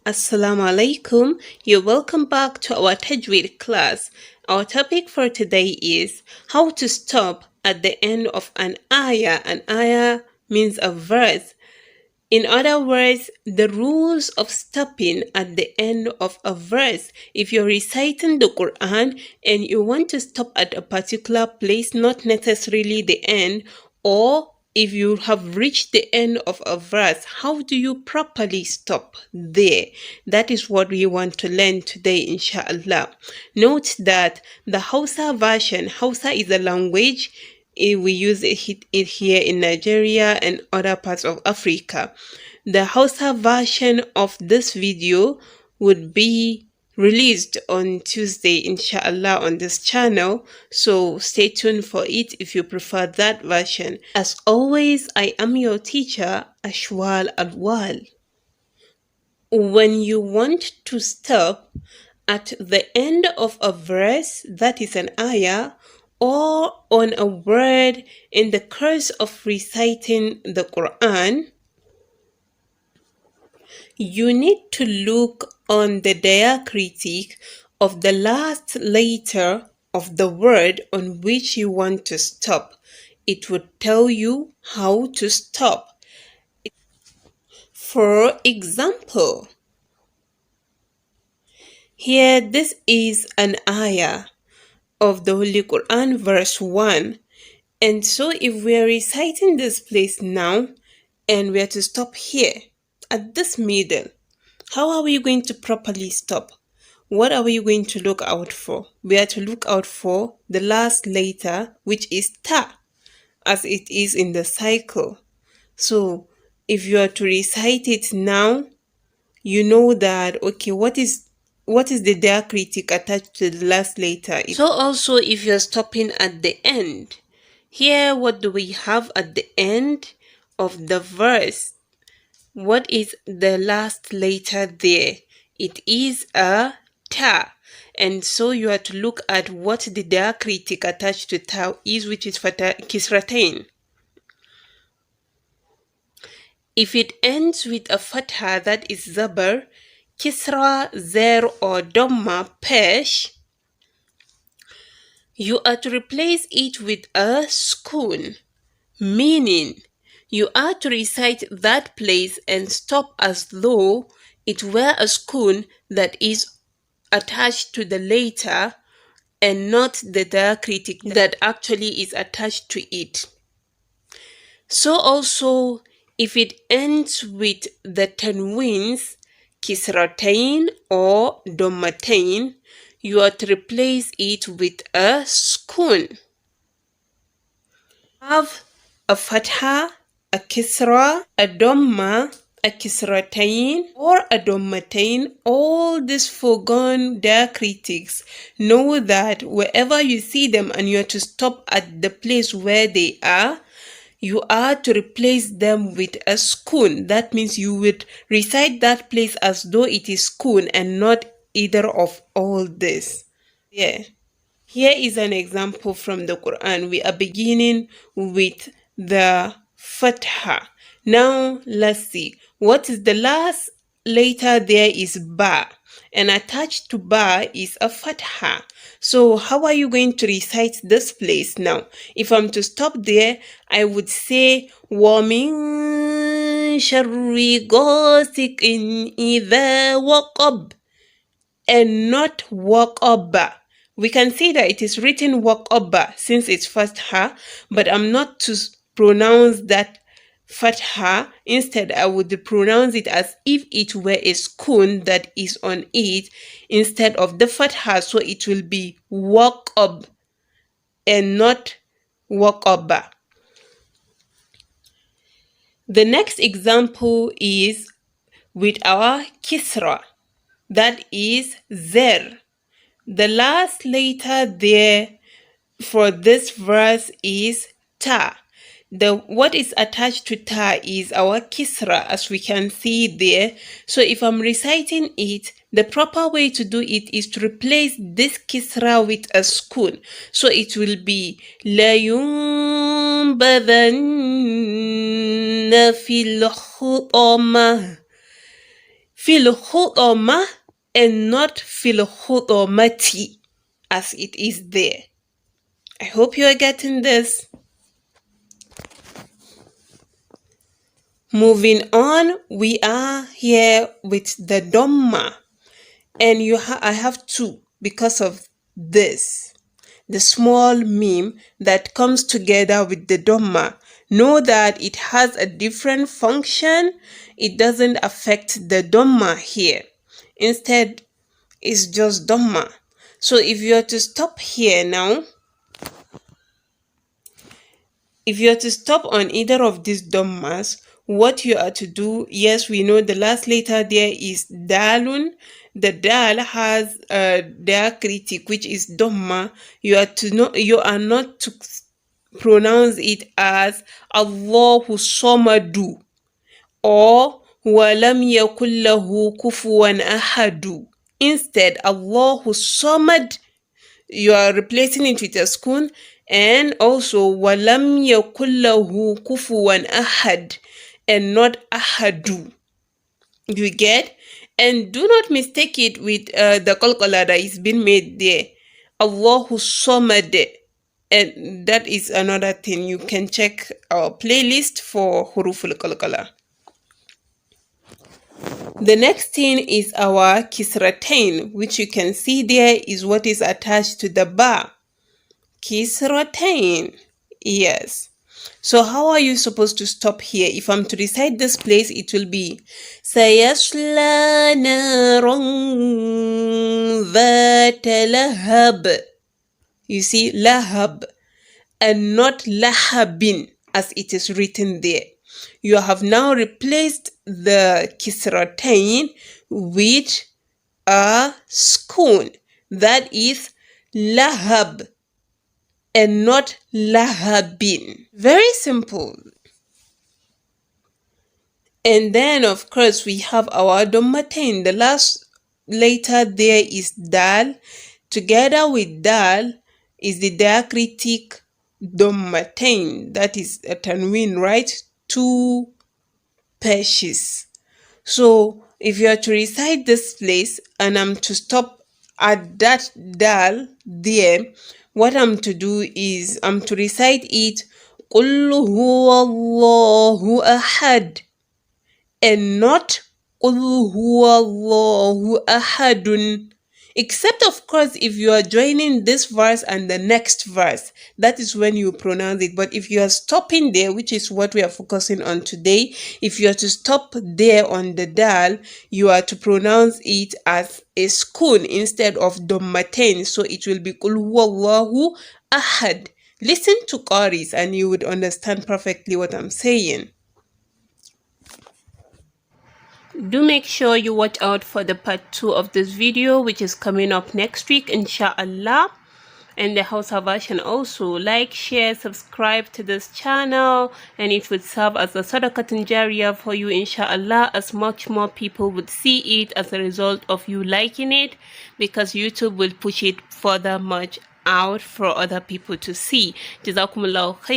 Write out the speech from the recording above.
Assalamu alaikum. You're welcome back to our Tajweed class. Our topic for today is how to stop at the end of an ayah. An ayah means a verse. In other words, the rules of stopping at the end of a verse. If you're reciting the Qur'an and you want to stop at a particular place, not necessarily the end, or if you have reached the end of a verse, how do you properly stop there? That is what we want to learn today, Insha Allah. Note that the Hausa version, Hausa is a language. We use it here in Nigeria and other parts of Africa. The Hausa version of this video would be released on Tuesday, inshallah, on this channel. So stay tuned for it if you prefer that version. As always, I am your teacher, Ashwal Alwal. When you want to stop at the end of a verse, that is an ayah, or on a word in the course of reciting the Qur'an, you need to look on the diacritic of the last letter of the word on which you want to stop. It would tell you how to stop. For example, here this is an ayah of the Holy Quran, verse 1. And so if we are reciting this place now and we are to stop here at this middle, how are we going to properly stop? What are we going to look out for? We are to look out for the last letter, which is ta, as it is in the cycle. So if you are to recite it now, you know that, okay, what is the diacritic attached to the last letter? So also if you're stopping at the end, here what do we have at the end of the verse? What is the last letter there? It is a ta. And so you have to look at what the diacritic attached to ta is, which is kisratain. If it ends with a fatha, that is zabar, kisra, zer, or dhamma, pesh, you are to replace it with a sukun, meaning you are to recite that place and stop as though it were a sukun that is attached to the letter and not the diacritic that actually is attached to it. So also, if it ends with the tanweens, kisratain or dhammatain, you are to replace it with a sukun. Have a fatha, a kisra, a dhamma, a kisratain, or a dhammatain. All these foregone diacritics, know that wherever you see them and you are to stop at the place where they are, you are to replace them with a sukun. That means you would recite that place as though it is sukun and not either of all this. Yeah. Here is an example from the Quran. We are beginning with the fatha. Now let's see. What is the last letter there is ba. And attached to ba is a fatha. So how are you going to recite this place now? If I'm to stop there, I would say وَمِن شَرِّ غَاسِقٍ إِذَا وَقَبَ, and not waqaba. We can see that it is written waqaba since it's fatha, but I'm not to pronounce that fatha. Instead, I would pronounce it as if it were a sukun that is on it instead of the fatha. So it will be waqab and not waqaba. The next example is with our kisra. That is zer. The last letter there for this verse is ta. What is attached to ta is our kisra, as we can see there. So if I'm reciting it, the proper way to do it is to replace this kisra with a sukun. So it will be la yunbadanna fil khutama. fil khutama and not fil khutamati as it is there. I hope you are getting this. Moving on, we are here with the Dhamma, and I have two because of this. The small meme that comes together with the Dhamma. Know that it has a different function. It doesn't affect the Dhamma here. Instead, it's just Dhamma. So if you are to stop here now, if you are to stop on either of these Dhammas, what you are to do, yes, we know the last letter there is Dalun. The Dal has diacritic, which is Dhamma. You are not to pronounce it as Allahu Somadu or Walam Yakullahu Kufuwan Ahadu. Instead, Allahu Somad, you are replacing it with a sukun, and also Walam Yakullahu Kufuwan Ahad and not Ahadu. You get? And do not mistake it with the qalqala that is being made there. Allahu Somad. And that is another thing. You can check our playlist for Huruful Qalqala. The next thing is our Kisratain, which you can see there is what is attached to the ba. Kisratain. Yes. So how are you supposed to stop here? If I'm to recite this place, it will be Sayasla naran dhata lahab. You see, lahab, and not lahabin as it is written there. You have now replaced the kisratain with a sukun. That is lahab and not lahabin. Very simple. And then, of course, we have our dhammatain. The last letter there is dal. Together with dal is the diacritic dhammatain. That is a tanween, right? 2 peshes. So if you are to recite this place and I'm to stop at that dal there, what I'm to do is I'm to recite it Qul huwallahu ahad and not Qul huwallahu ahadun. Except, of course, if you are joining this verse and the next verse, that is when you pronounce it. But if you are stopping there, which is what we are focusing on today, if you are to stop there on the dal, you are to pronounce it as a sukun instead of dhammatain. So it will be Qul huwallahu ahad. Listen to Qaris and you would understand perfectly what I'm saying. Do make sure you watch out for the part 2 of this video, which is coming up next week, Insha Allah. And the Hausa version also. Like, share, subscribe to this channel, and it would serve as a sadaqatun jariyah for you, Insha Allah, as much more people would see it as a result of you liking it, because YouTube will push it further much out for other people to see. Jazakumullahu khair.